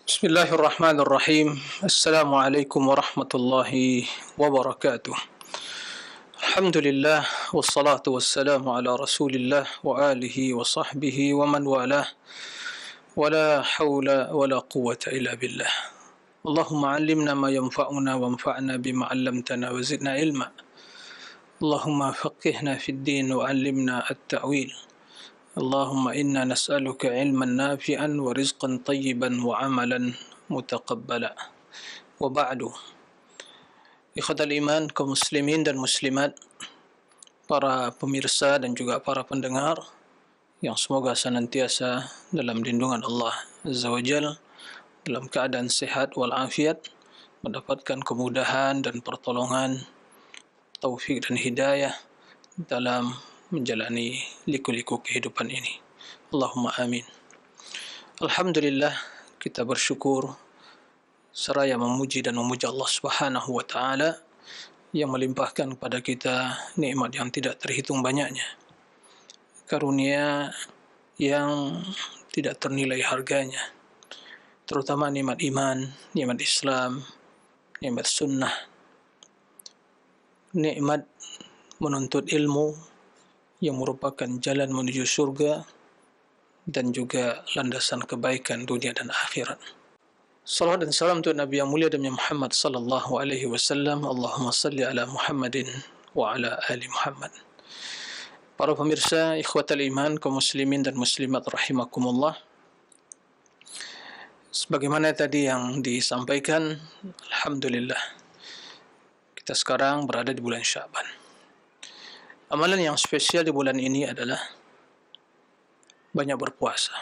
Bismillahirrahmanirrahim. Assalamualaikum warahmatullahi wabarakatuh. Alhamdulillah wassalatu wassalamu ala Rasulillah wa alihi wa sahbihi wa man walah. Wala haula wala quwwata illa billah. Allahumma 'allimna ma yanfa'una wanfa'na bima 'allamtana wa zidna ilma. Allahumma faqihna fid din wa 'allimna at-ta'wil. اللهم إنا نسألك علما نافعا ورزقا طيبا وعملا متقبلا وبعد. Ikhwatal iman, kaum muslimin dan muslimat, para pemirsa dan juga para pendengar yang semoga senantiasa dalam lindungan Allah Azza wa Jal, dalam keadaan sehat walafiat, mendapatkan kemudahan dan pertolongan, taufik dan hidayah dalam menjalani liku-liku kehidupan ini. Allahumma amin. Alhamdulillah, kita bersyukur seraya memuji dan memuja Allah Subhanahu wa taala yang melimpahkan kepada kita nikmat yang tidak terhitung banyaknya, karunia yang tidak ternilai harganya, terutama nikmat iman, nikmat Islam, nikmat sunnah, nikmat menuntut ilmu yang merupakan jalan menuju surga dan juga landasan kebaikan dunia dan akhirat. Salawat dan salam untuk Nabi yang mulia dan Muhammad sallallahu alaihi wasallam. Allahumma salli ala Muhammadin wa ala ali Muhammad. Para pemirsa, ikhwatal iman, kaum muslimin dan muslimat rahimakumullah. Sebagaimana tadi yang disampaikan, alhamdulillah kita sekarang berada di bulan Sya'ban. Amalan yang spesial di bulan ini adalah banyak berpuasa.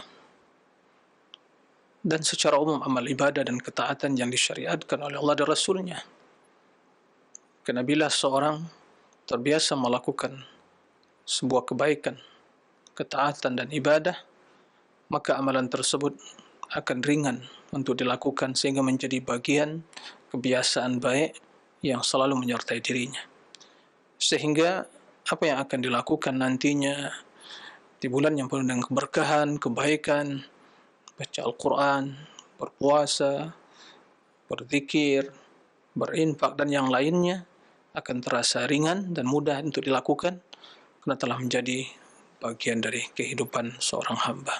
Dan secara umum amal ibadah dan ketaatan yang disyariatkan oleh Allah dan Rasulnya. Karena bila seorang terbiasa melakukan sebuah kebaikan, ketaatan dan ibadah, maka amalan tersebut akan ringan untuk dilakukan sehingga menjadi bagian kebiasaan baik yang selalu menyertai dirinya. Sehingga apa yang akan dilakukan nantinya di bulan yang penuh dengan keberkahan, kebaikan, baca Al-Quran, berpuasa, berzikir, berinfak dan yang lainnya akan terasa ringan dan mudah untuk dilakukan karena telah menjadi bagian dari kehidupan seorang hamba.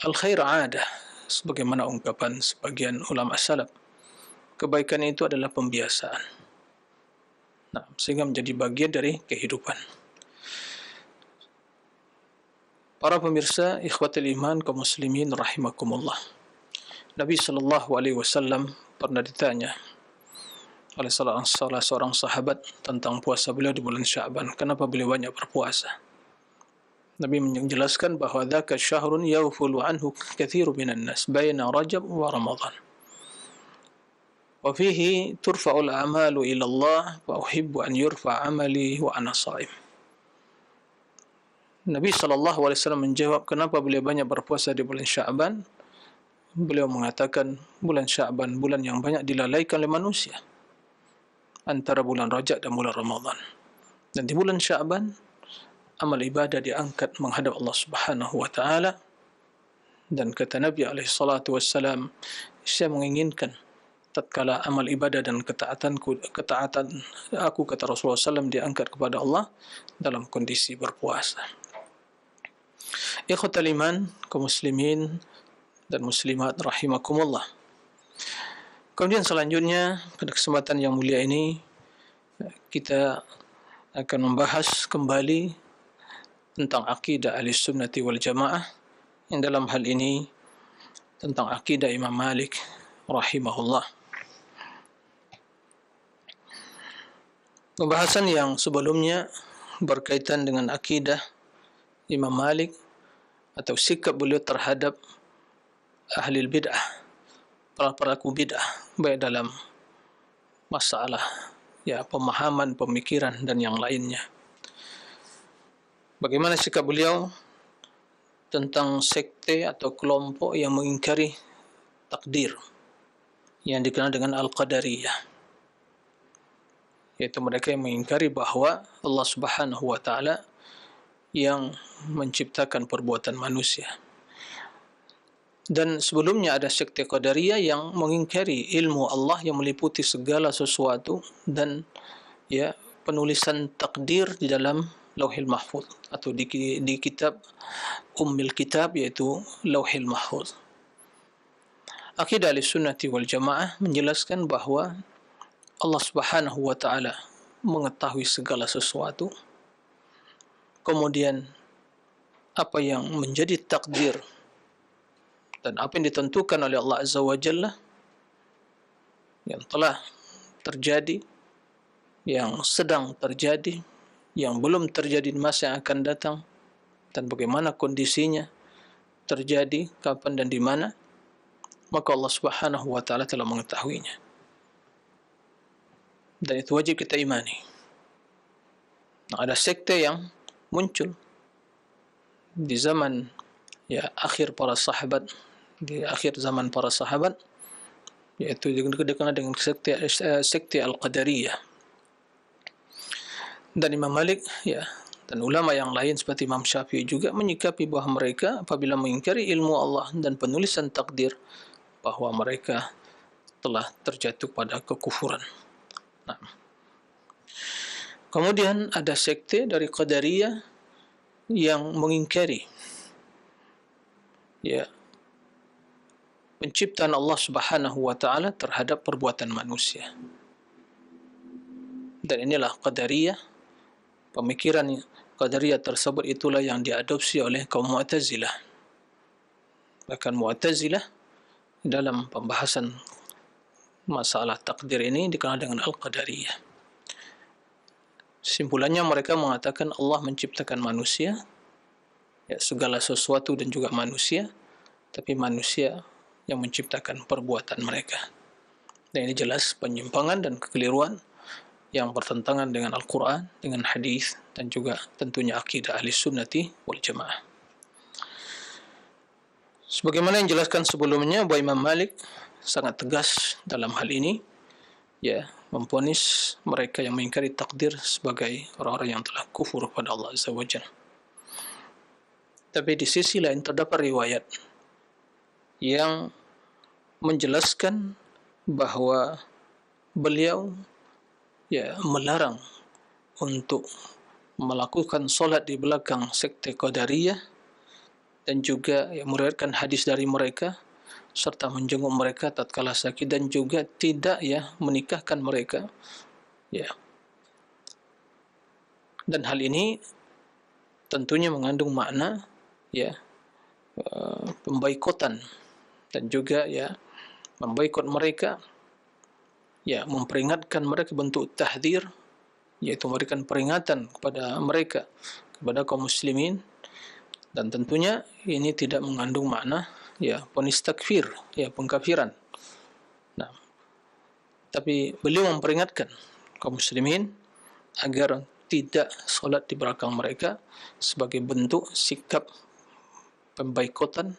Al-khair 'adah, sebagaimana ungkapan sebagian ulama salaf, kebaikan itu adalah pembiasaan. Sehingga menjadi bagian dari kehidupan. Para pemirsa, ikhwatul iman, kaum muslimin rahimakumullah. Nabi sallallahu alaihi wasallam pernah ditanya oleh salah seorang sahabat tentang puasa beliau di bulan Sya'ban. Kenapa beliau banyak berpuasa? Nabi menjelaskan bahawa dzaka syahrun yawfulu anhu katsiru minan nas baina Rajab wa Ramadan. وفيه ترفع الأعمال إلى الله وأحب أن يرفع عملي وأنا صائم. Nabi SAW menjawab kenapa beliau banyak berpuasa di bulan Sya'ban. Beliau mengatakan bulan Sya'ban bulan yang banyak dilalaikan oleh manusia antara bulan Rajab dan bulan Ramadan. Dan di bulan Sya'ban amal ibadah diangkat menghadap Allah Subhanahu wa taala. Dan kata Nabi SAW, saya menginginkan tatkala amal ibadah dan ketaatan aku, kata Rasulullah SAW, diangkat kepada Allah dalam kondisi berpuasa. Ikhwatal iman, kaum muslimin dan muslimat rahimakumullah. Kemudian selanjutnya pada kesempatan yang mulia ini kita akan membahas kembali tentang akidah Ahlussunnati wal Jamaah, yang dalam hal ini tentang akidah Imam Malik rahimahullah. Pembahasan yang sebelumnya berkaitan dengan akidah Imam Malik atau sikap beliau terhadap ahli bid'ah, para pelaku bid'ah, baik dalam masalah pemahaman, pemikiran dan yang lainnya. Bagaimana sikap beliau tentang sekte atau kelompok yang mengingkari takdir yang dikenal dengan Al-Qadariyah, yaitu mereka yang mengingkari bahawa Allah Subhanahu wa taala yang menciptakan perbuatan manusia. Dan sebelumnya ada sekte Qadariyah yang mengingkari ilmu Allah yang meliputi segala sesuatu dan ya penulisan takdir di dalam Lauhil Mahfuz atau di kitab Ummil Kitab, yaitu Lauhil Mahfuz. Akidah Ahlussunnati wal Jamaah menjelaskan bahwa Allah Subhanahu wa taala mengetahui segala sesuatu. Kemudian apa yang menjadi takdir dan apa yang ditentukan oleh Allah Azza wa Jalla yang telah terjadi, yang sedang terjadi, yang belum terjadi di masa yang akan datang, dan bagaimana kondisinya terjadi, kapan dan di mana, maka Allah Subhanahu wa taala telah mengetahuinya. Dan itu wajib kita imani. Nah, ada sekte yang muncul di zaman akhir para sahabat, di akhir zaman para sahabat, yaitu dikenal dengan sekte Al-Qadariyah. Dan Imam Malik dan ulama yang lain seperti Imam Syafi'i juga menyikapi bahwa mereka apabila mengingkari ilmu Allah dan penulisan takdir, bahwa mereka telah terjatuh pada kekufuran. Nah, kemudian ada sekte dari Qadariyah yang mengingkari penciptaan Allah Subhanahu wa taala terhadap perbuatan manusia. Dan inilah Qadariyah. Pemikiran Qadariyah tersebut itulah yang diadopsi oleh kaum Mu'tazilah. Bahkan Mu'tazilah dalam pembahasan masalah takdir ini dikenal dengan Al-Qadariyah. Simpulannya mereka mengatakan Allah menciptakan manusia, segala sesuatu dan juga manusia, tapi manusia yang menciptakan perbuatan mereka. Dan ini jelas penyimpangan dan kekeliruan yang bertentangan dengan Al-Quran, dengan hadis, dan juga tentunya akidah Ahlussunnati wal Jamaah. Sebagaimana yang dijelaskan sebelumnya, bahwa Imam Malik sangat tegas dalam hal ini, memvonis mereka yang mengingkari takdir sebagai orang-orang yang telah kufur kepada Allah Azza wa Jalla. Tapi di sisi lain terdapat riwayat yang menjelaskan bahwa beliau melarang untuk melakukan solat di belakang sekte Qadariyah, dan juga meriwayatkan hadis dari mereka serta menjenguk mereka tatkala sakit, dan juga tidak menikahkan mereka. Dan hal ini tentunya mengandung makna pemboikotan, dan juga memboikot mereka, memperingatkan mereka, bentuk tahdzir, yaitu memberikan peringatan kepada mereka, kepada kaum muslimin. Dan tentunya ini tidak mengandung makna vonis takfir, pengkafiran. Nah, tapi beliau memperingatkan kaum muslimin agar tidak solat di belakang mereka sebagai bentuk sikap pemboikotan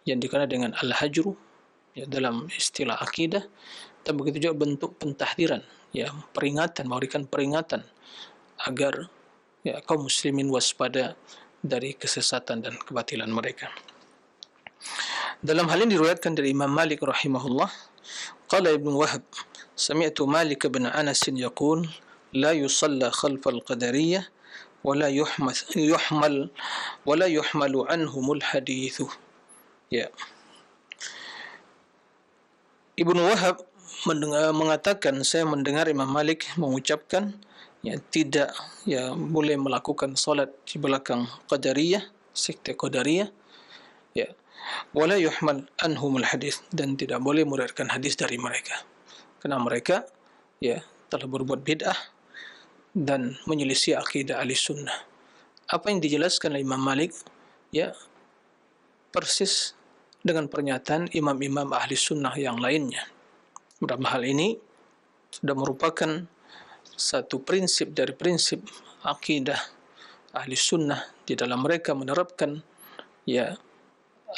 yang dikenal dengan al-hajru dalam istilah akidah, dan begitu juga bentuk pentahdiran, peringatan, memberikan peringatan agar kaum muslimin waspada dari kesesatan dan kebatilan mereka. Dalam hal ini diriwayatkan dari Imam Malik rahimahullah, qala Ibnu Wahb, sami'tu Malik bin Anas yaqul la yusalla khalfa al-qadariyah wa la yuhmalu anhumul hadithu. Ibnu Wahab mengatakan, saya mendengar Imam Malik mengucapkan tidak boleh melakukan salat di belakang Qadariyah, sekte Qadariyah, wala yuhmal anhumul hadis, dan tidak boleh meriwayatkan hadis dari mereka, karena mereka telah berbuat bid'ah dan menyelisih akidah Ahlussunnah. Apa yang dijelaskan oleh Imam Malik persis dengan pernyataan imam-imam Ahlussunnah yang lainnya. Dalam hal ini sudah merupakan satu prinsip dari prinsip akidah Ahlussunnah di dalam mereka menerapkan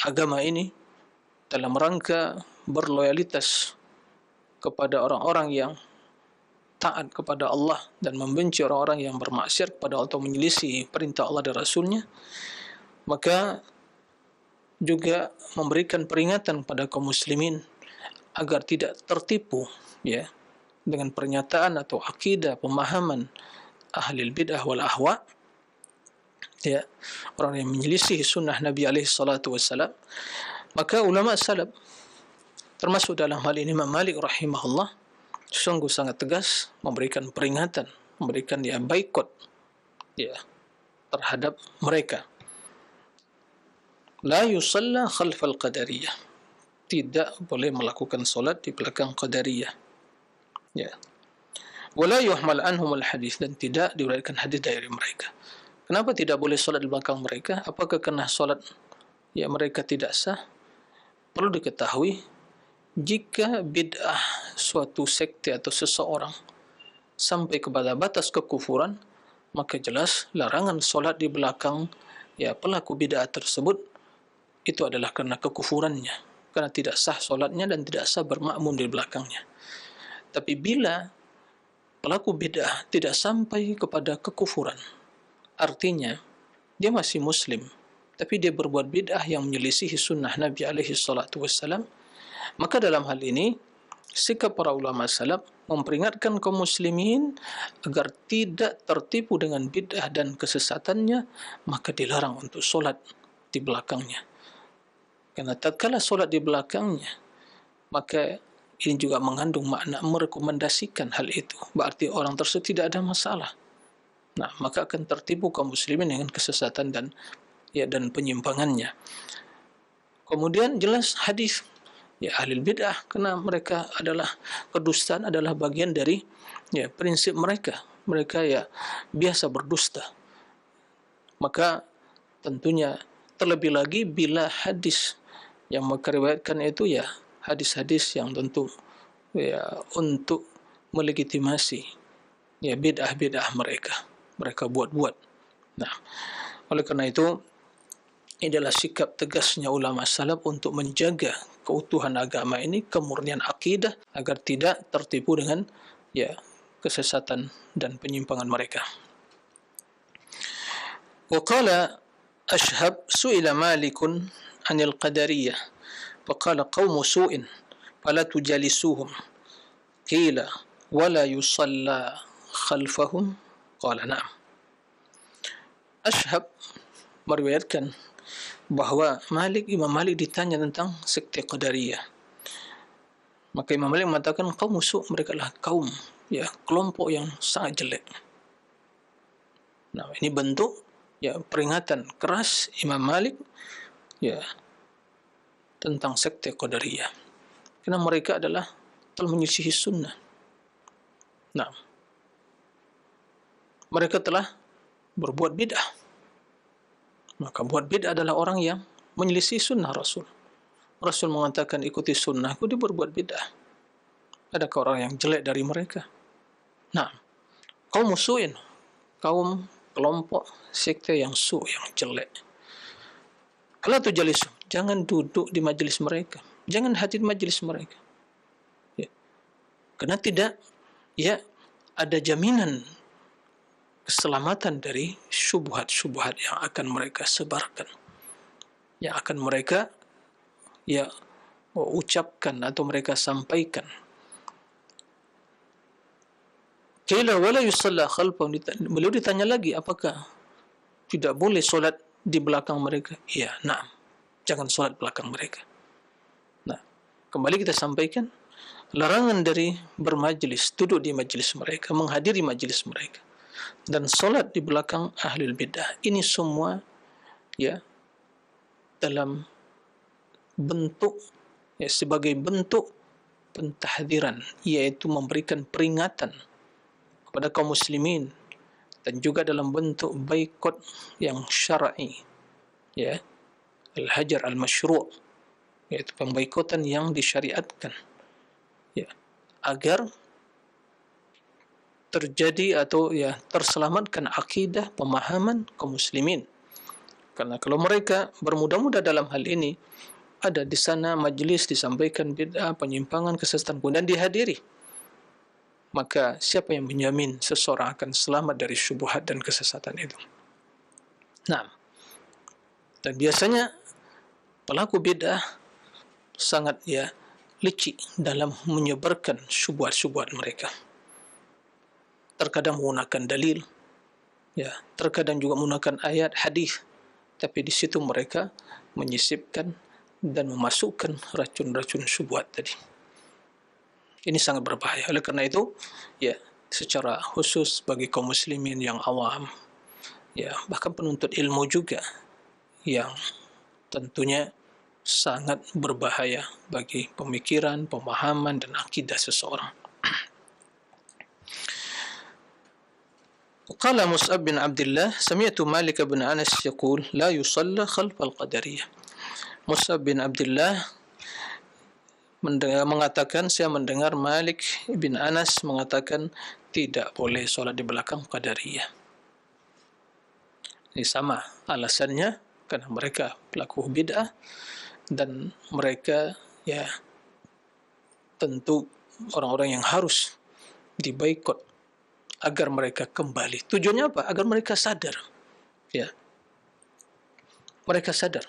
agama ini dalam rangka berloyalitas kepada orang-orang yang taat kepada Allah dan membenci orang-orang yang bermaksiat kepada Allah atau menyelisih perintah Allah dan Rasulnya. Maka juga memberikan peringatan kepada kaum muslimin agar tidak tertipu ya dengan pernyataan atau akidah pemahaman ahli bid'ah wal ahwa, ya, orang yang menyelisih sunnah Nabi alaihi salatu wassalam. Maka ulama salaf, termasuk dalam hal ini Imam Malik rahimahullah, sungguh sangat tegas memberikan peringatan, memberikan baikot ya terhadap mereka. La yusalla khalfal qadariyah, tidak boleh melakukan solat di belakang qadariyah, ya. Wala yuhmal anhum al-hadis, dan tidak diriwayatkan hadis dari mereka. Kenapa tidak boleh solat di belakang mereka? Apakah kerana solat ya mereka tidak sah? Perlu diketahui, jika bid'ah suatu sekte atau seseorang sampai kepada batas kekufuran, maka jelas larangan solat di belakang ya pelaku bid'ah tersebut itu adalah kerana kekufurannya, kerana tidak sah solatnya dan tidak sah bermakmum di belakangnya. Tapi bila pelaku bid'ah tidak sampai kepada kekufuran, artinya dia masih muslim, tapi dia berbuat bid'ah yang menyelisihi sunnah Nabi alaihi salatu wassalam, maka dalam hal ini sikap para ulama salaf memperingatkan kaum muslimin agar tidak tertipu dengan bid'ah dan kesesatannya, maka dilarang untuk solat di belakangnya. Karena tatkala solat di belakangnya, maka ini juga mengandung makna merekomendasikan hal itu. Berarti orang tersebut tidak ada masalah. Nah, maka akan tertipu kaum muslimin dengan kesesatan dan penyimpangannya. Kemudian jelas hadis ya ahli bid'ah, kerana mereka adalah kedustaan adalah bagian dari ya prinsip mereka. Mereka ya biasa berdusta. Maka tentunya terlebih lagi bila hadis yang mereka riwayatkan itu ya hadis-hadis yang tentu ya untuk melegitimasi ya bid'ah-bid'ah mereka buat-buat. Nah, oleh kerana itu ini adalah sikap tegasnya ulama salaf untuk menjaga keutuhan agama ini, kemurnian akidah, agar tidak tertipu dengan ya kesesatan dan penyimpangan mereka. Wa qala Ashhab su'ila Malikun 'anil qadariyah faqala qaumu su'in fala tujalisuhum qila wala yusalla khalfahum qala na'am. Ashhab meriwayatkan bahawa Imam Malik ditanya tentang sekte Qadariyah. Maka Imam Malik mengatakan kaum musuh, mereka adalah kaum ya kelompok yang sangat jelek. Nah, ini bentuk ya peringatan keras Imam Malik ya tentang sekte Qadariyah. Kerana mereka adalah telah menyelisihi sunnah. Nah, mereka telah berbuat bid'ah. Maka buat bid'ah adalah orang yang menyelisih sunnah Rasul. Rasul mengatakan ikuti sunnahku, dia berbuat bid'ah. Adakah orang yang jelek dari mereka? Nah, kaum musuhin, kaum kelompok sekte yang yang jelek. Kalau tu jalis, jangan duduk di majlis mereka, jangan hadir majlis mereka. Ya. Kerana tidak ya ada jaminan keselamatan dari syubhat-syubhat yang akan mereka sebarkan, yang akan mereka ya ucapkan atau mereka sampaikan. Qila wala yusalla khalfahum, beliau ditanya lagi, apakah tidak boleh solat di belakang mereka? Ya, na'am, jangan solat belakang mereka. Nah, kembali kita sampaikan larangan dari bermajlis, duduk di majlis mereka, menghadiri majlis mereka, dan solat di belakang ahlul bid'ah. Ini semua ya dalam bentuk ya sebagai bentuk pentahdiran, yaitu memberikan peringatan kepada kaum muslimin, dan juga dalam bentuk baikot yang syar'i ya, al-hajar al-masyru', yaitu pembaikotan yang disyariatkan ya, agar terjadi atau ya terselamatkan akidah pemahaman kaum muslimin. Karena kalau mereka bermudah-mudah dalam hal ini, ada di sana majlis disampaikan bid'ah, penyimpangan, kesesatan pun dan dihadiri, maka siapa yang menjamin seseorang akan selamat dari syubhat dan kesesatan itu? Nah, dan biasanya pelaku bid'ah sangat licik dalam menyebarkan syubhat-syubhat mereka. Terkadang menggunakan dalil, terkadang juga menggunakan ayat hadis, tapi di situ mereka menyisipkan dan memasukkan racun-racun syubhat tadi. Ini sangat berbahaya. Oleh kerana itu, secara khusus bagi kaum muslimin yang awam, bahkan penuntut ilmu juga, yang tentunya sangat berbahaya bagi pemikiran, pemahaman dan akidah seseorang. Qala Mus'ab bin Abdullah, sami'tu Malik bin Anas yaqul, la yusalla khalfa al-qadariyah. Mus'ab bin Abdullah mengatakan, saya mendengar Malik bin Anas mengatakan tidak boleh solat di belakang Qadariyah. Ini sama alasannya, karena mereka pelaku bid'ah dan mereka tentu orang-orang yang harus dibaikot agar mereka kembali. Tujuannya apa? Agar mereka sadar. Mereka sadar.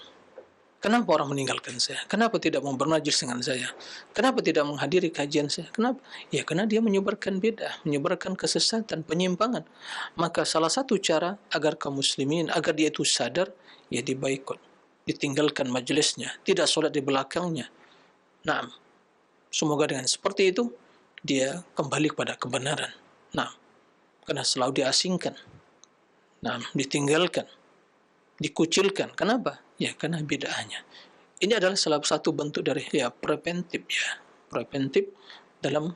Kenapa orang meninggalkan saya? Kenapa tidak mau bernajis dengan saya? Kenapa tidak menghadiri kajian saya? Kenapa? Karena dia menyebarkan bid'ah, menyebarkan kesesatan, penyimpangan. Maka salah satu cara agar kaum muslimin, agar dia itu sadar, dibaikot, ditinggalkan majelisnya, tidak solat di belakangnya. Naam. Semoga dengan seperti itu dia kembali kepada kebenaran. Naam. Karena selalu diasingkan. Naam, ditinggalkan, dikucilkan. Kenapa? Karena bid'ahnya. Ini adalah salah satu bentuk dari preventif, preventif dalam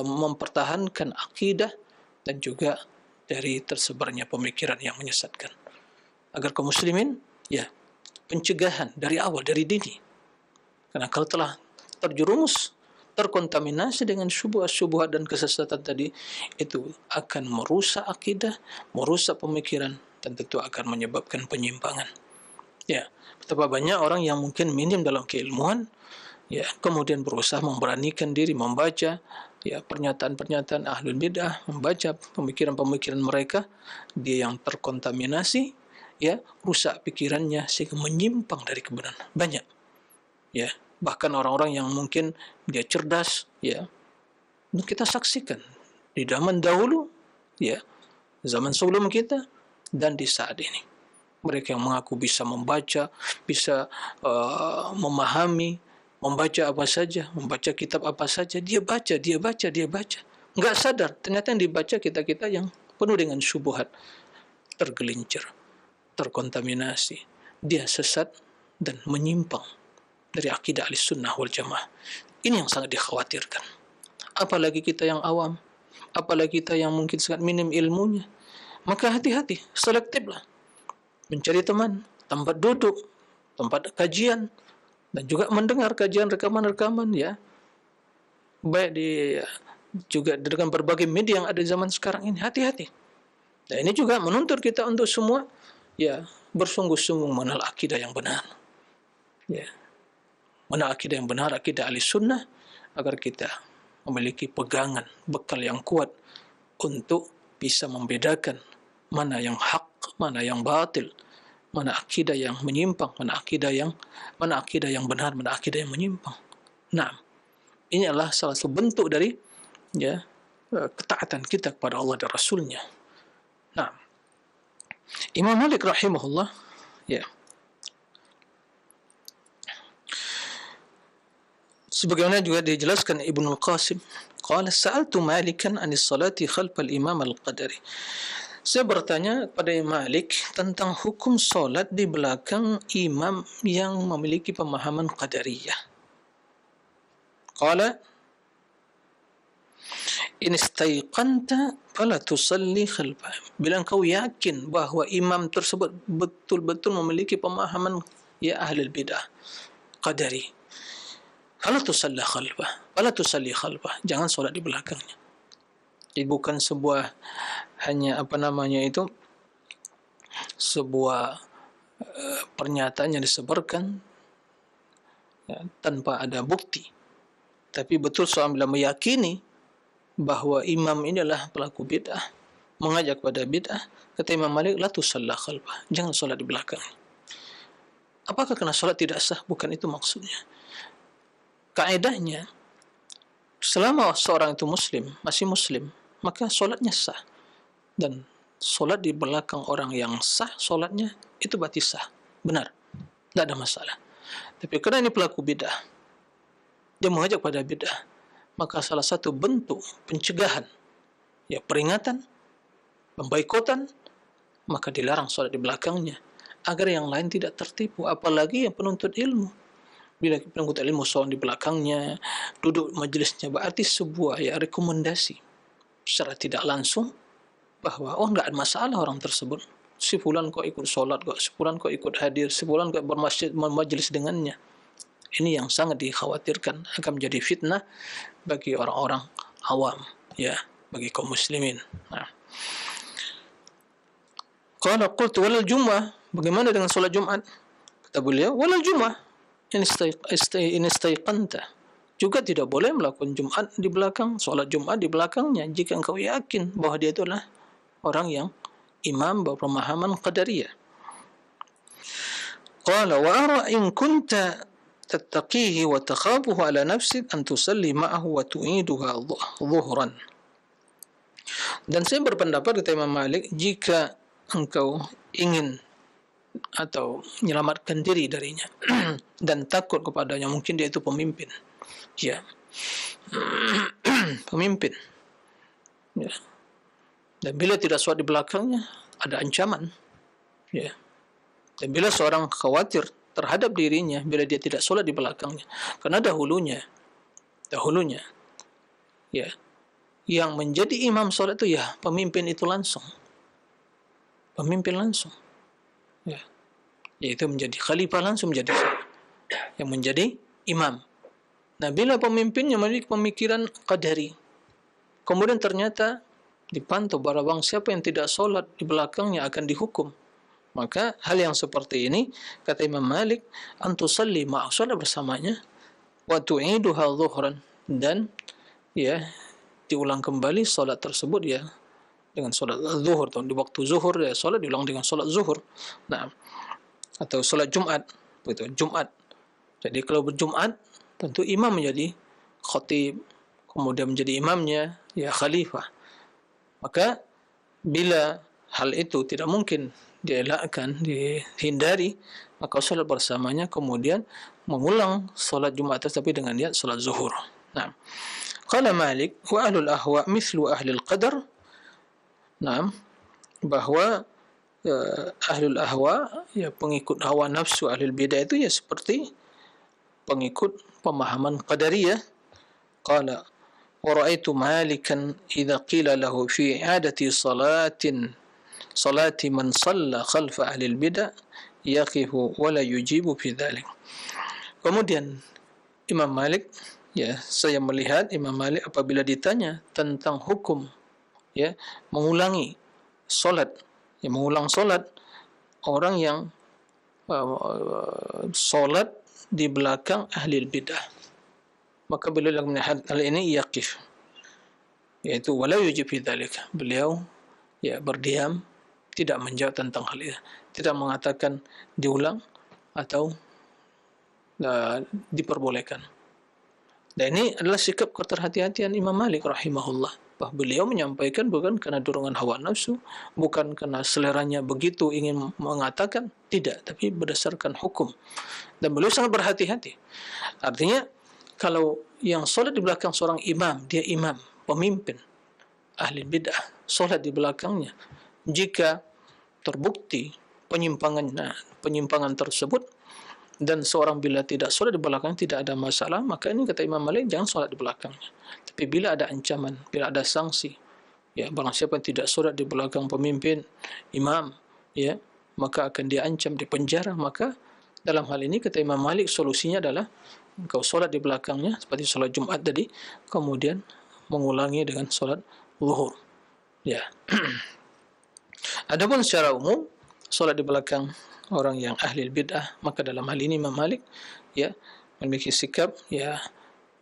mempertahankan akidah dan juga dari tersebarnya pemikiran yang menyesatkan. Agar kaum muslimin pencegahan dari awal, dari dini. Karena kalau telah terjerumus, terkontaminasi dengan syubhat-syubhat dan kesesatan tadi, itu akan merusak akidah, merusak pemikiran, dan tentu akan menyebabkan penyimpangan. Betapa banyak orang yang mungkin minim dalam keilmuan, kemudian berusaha memberanikan diri membaca pernyataan-pernyataan ahlul bid'ah, membaca pemikiran-pemikiran mereka, dia yang terkontaminasi, rusak pikirannya sehingga menyimpang dari kebenaran. Banyak. Bahkan orang-orang yang mungkin dia cerdas, kita saksikan di zaman dahulu, zaman sebelum kita dan di saat ini. Mereka yang mengaku bisa membaca, bisa memahami, membaca apa saja, membaca kitab apa saja, dia baca. Enggak sadar, ternyata yang dibaca kita-kita yang penuh dengan syubhat, tergelincir, terkontaminasi, dia sesat dan menyimpang dari akidah Ahlussunnah wal Jamaah. Ini yang sangat dikhawatirkan. Apalagi kita yang awam, apalagi kita yang mungkin sangat minim ilmunya. Maka hati-hati, selektiflah. Mencari teman, tempat duduk, tempat kajian, dan juga mendengar kajian rekaman-rekaman, baik juga dengan berbagai media yang ada di zaman sekarang ini. Hati-hati. Dan ini juga menuntut kita untuk semua bersungguh-sungguh mengenal akidah yang benar. Mengenal akidah yang benar, akidah Ahlussunnah, agar kita memiliki pegangan, bekal yang kuat untuk bisa membedakan mana yang hak, mana yang batil, mana akidah yang menyimpang, mana akidah yang benar, mana akidah yang menyimpang. Nah, ini adalah salah satu bentuk dari ketaatan kita kepada Allah dan Rasulnya. Nah, Imam Malik rahimahullah, sebagaimana juga dijelaskan Ibnu Qasim, qala sa'altu Malikan 'anis salati khalfal imam al-qadari. Saya bertanya kepada Malik tentang hukum solat di belakang imam yang memiliki pemahaman qadariyah. Qala in istayqanta fala tusalli khalfah. Bila engkau yakin bahawa imam tersebut betul-betul memiliki pemahaman ahlul bidah qadari, fala tusalli khalfah. Jangan solat di belakangnya. Jadi bukan sebuah hanya sebuah pernyataan yang disebarkan tanpa ada bukti. Tapi betul seorang bila meyakini bahawa imam ini adalah pelaku bid'ah, mengajak pada bid'ah, kata Imam Malik, la tusalla khalfah, jangan solat di belakang. Apakah karena sholat tidak sah? Bukan itu maksudnya. Kaedahnya, selama seorang itu muslim, masih muslim, maka sholatnya sah. Dan sholat di belakang orang yang sah, sholatnya itu berarti sah, benar, tidak ada masalah. Tapi karena ini pelaku bid'ah, dia mengajak pada bid'ah, maka salah satu bentuk pencegahan, ya peringatan, pemboikotan, maka dilarang sholat di belakangnya, agar yang lain tidak tertipu, apalagi yang penuntut ilmu. Bila penuntut ilmu sholat di belakangnya, duduk majelisnya, berarti sebuah ya rekomendasi secara tidak langsung bahwa enggak ada masalah orang tersebut. Si fulan kok ikut sholat, si fulan kok ikut hadir, si fulan kok bermajelis dengannya. Ini yang sangat dikhawatirkan akan menjadi fitnah bagi orang-orang awam, ya, bagi kaum muslimin. Nah. Qala qultu walal jum'ah, bagaimana dengan solat Jumat? Kata beliau, walal jum'ah in istaiqanta, juga tidak boleh melakukan Jumat di belakang, solat Jumat di belakangnya jika engkau yakin bahwa dia itu adalah orang yang imam berpemahaman qadariyah. Qala wa ara in kunta tattaqihi wa takhafuhu ala nafsik an tusalli ma'ahu wa tu'iduha dhuhran. Dan saya berpendapat, kata Imam Malik, jika engkau ingin atau menyelamatkan diri darinya dan takut kepadanya, mungkin dia itu pemimpin, ya, pemimpin, ya, dan bila tidak sholat di belakangnya ada ancaman, ya, dan bila seorang khawatir terhadap dirinya bila dia tidak sholat di belakangnya, karena dahulunya, ya, yang menjadi imam sholat itu ya pemimpin itu langsung, ya, yaitu menjadi khalifah langsung, menjadi yang menjadi imam. Nah, bila pemimpinnya memiliki pemikiran qadari, kemudian ternyata dipantau barang siapa yang tidak sholat di belakangnya akan dihukum, maka hal yang seperti ini, kata Imam Malik, antusalli ma'a, sholat bersamanya, wa tu'iduha dhuhran, dan ya diulang kembali sholat tersebut ya dengan sholat zuhur, di waktu zuhur ya sholat diulang dengan sholat zuhur. Nah, atau sholat Jumat, begitu, Jumat. Jadi kalau berjumat tentu imam menjadi khatib, kemudian menjadi imamnya ya khalifah. Maka bila hal itu tidak mungkin dielakkan, dihindari, maka sholat bersamanya, kemudian mengulang sholat Jumat tapi dengan niat sholat zuhur. Nah, qala Malik wa ahlul ahwa mithlu ahlil qadar. Nah, bahwa ahlul ahwa, ya pengikut hawa nafsu, ahlul bidah itu ya seperti pengikut pemahaman qadariyah. Qala wa ra'aitu Malikan idza qila lahu fi i'adati salati man shalla khalfa ahlil bidah yaqifu wa la yujibu fi dhalik. Kemudian Imam Malik, ya, saya melihat Imam Malik apabila ditanya tentang hukum ya mengulangi solat, ya mengulang solat orang yang solat di belakang ahli bidah, maka beliau melihat hal ini yaqif, yaitu walau yujib fi dzalik, beliau ya berdiam, tidak menjawab tentang hal itu, tidak mengatakan diulang atau diperbolehkan. Dan ini adalah sikap keterhati-hatian Imam Malik rahimahullah. Bahwa beliau menyampaikan bukan karena dorongan hawa nafsu, bukan karena seleranya begitu ingin mengatakan, tidak, tapi berdasarkan hukum. Dan beliau sangat berhati-hati. Artinya, kalau yang solat di belakang seorang imam, dia imam, pemimpin, ahli bid'ah, solat di belakangnya, jika terbukti penyimpangan tersebut, dan seorang bila tidak solat di belakang tidak ada masalah, maka ini kata Imam Malik jangan solat di belakangnya. Tapi bila ada ancaman, bila ada sanksi, ya barang siapa yang tidak solat di belakang pemimpin, imam, ya maka akan diancam, dipenjara. Maka dalam hal ini kata Imam Malik solusinya adalah engkau solat di belakangnya seperti solat Jumat tadi, kemudian mengulangi dengan solat zuhur. Ya. Adapun secara umum solat di belakang orang yang ahli bid'ah, maka dalam hal ini Imam Malik ya memiliki sikap ya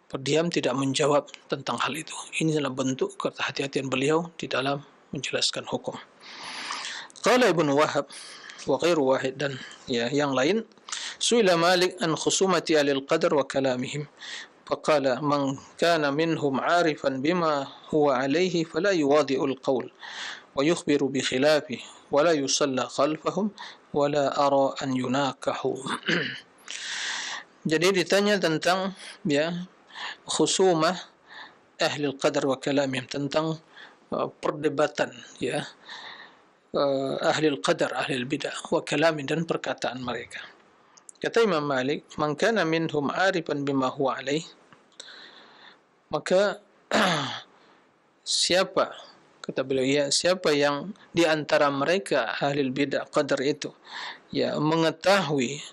berdiam, tidak menjawab tentang hal itu. Ini adalah bentuk kehati-hatian beliau di dalam menjelaskan hukum. Qala Ibnu Wahab wa ghairu wahid, dan ya yang lain Su'ila Malik an khusumati ahli al-qadar wa kalamihim. فقال من كان منهم عارفا بما هو عليه فلا يواضع القول ويخبر بخلافه ولا يصلى خلفهم ولا أرى أن يناكحوا. Jadi ditanya tentang khusumah ahli al-qadar wa kalamihim, tentang perdebatan ahli al-qadar, ahli al-bid'ah wa kalamihim, dan perkataan mereka. Kata Imam Malik, man kana minhum arifan bima huwa alaih, maka siapa, kata beliau, siapa yang di antara mereka ahli bidah qadar itu mengetahui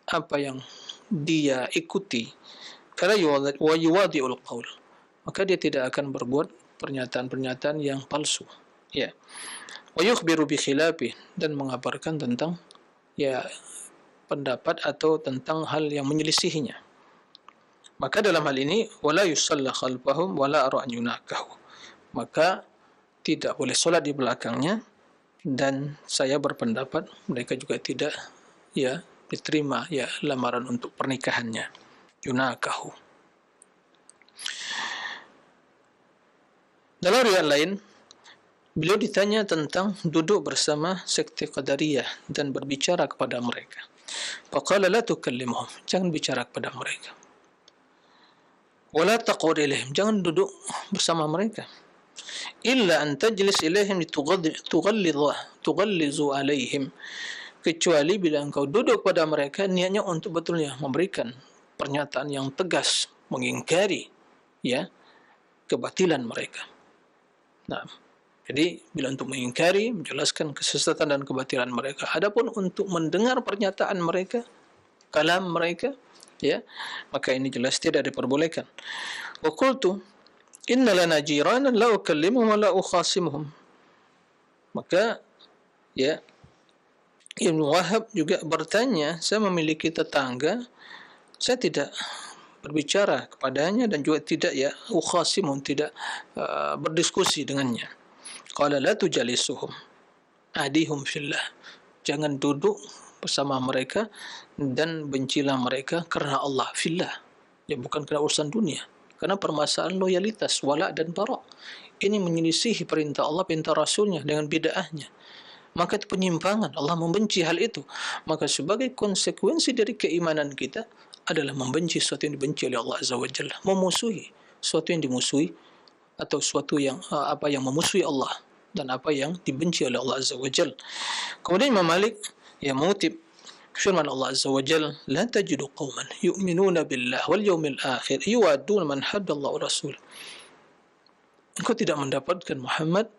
apa yang dia ikuti, fala yuwadi'ul qaul, maka dia tidak akan berbuat pernyataan-pernyataan yang palsu, wa yukhbiru bi khilafi, dan mengabarkan tentang pendapat atau tentang hal yang menyelisihinya. Maka dalam hal ini wala yusalla khalfahum wala ara an yunakahu, maka tidak boleh solat di belakangnya, dan saya berpendapat mereka juga tidak diterima lamaran untuk pernikahannya, yunakahu. Dalam riwayat lain, beliau ditanya tentang duduk bersama sekte Qadariyah dan berbicara kepada mereka. Faqala la tukallimuhum, jangan bicara kepada mereka. Wala taqud ilaihim, jangan duduk bersama mereka. Illa an tajlis ilaihim tughallizu alaihim, kecuali bila engkau duduk pada mereka niatnya untuk betulnya memberikan pernyataan yang tegas, mengingkari kebatilan mereka. Nah, jadi bila untuk mengingkari, menjelaskan kesesatan dan kebatilan mereka. Adapun untuk mendengar pernyataan mereka, kalam mereka, maka ini jelas tidak diperbolehkan. Wa qultu inna lana jiranan la ukallimuhum wa la ukhasimuhum. Maka Ibn Wahab juga bertanya, saya memiliki tetangga, saya tidak berbicara kepadanya dan juga tidak ukhasimuhum, tidak berdiskusi dengannya. Qala la tujalisuhum adihum fillah, jangan duduk bersama mereka dan bencilah mereka karena Allah, fillah, bukan kerana urusan dunia, karena permasalahan loyalitas, wala dan bara. Ini menyelisihi perintah Allah, perintah Rasulnya dengan bid'ahnya, maka itu penyimpangan. Allah membenci hal itu. Maka sebagai konsekuensi dari keimanan kita adalah membenci sesuatu yang dibenci oleh Allah Azza wa Jalla, memusuhi sesuatu yang dimusuhi, atau sesuatu yang yang memusuhi Allah dan apa yang dibenci oleh Allah Azza wa Jalla. Kemudian Imam Malik mengutip firman Allah Azza wa Jalla, la tajidu qauman yu'minuna billah wal yawmil akhir yuwadduna man haddallahu rasul. Engkau tidak mendapatkan Muhammad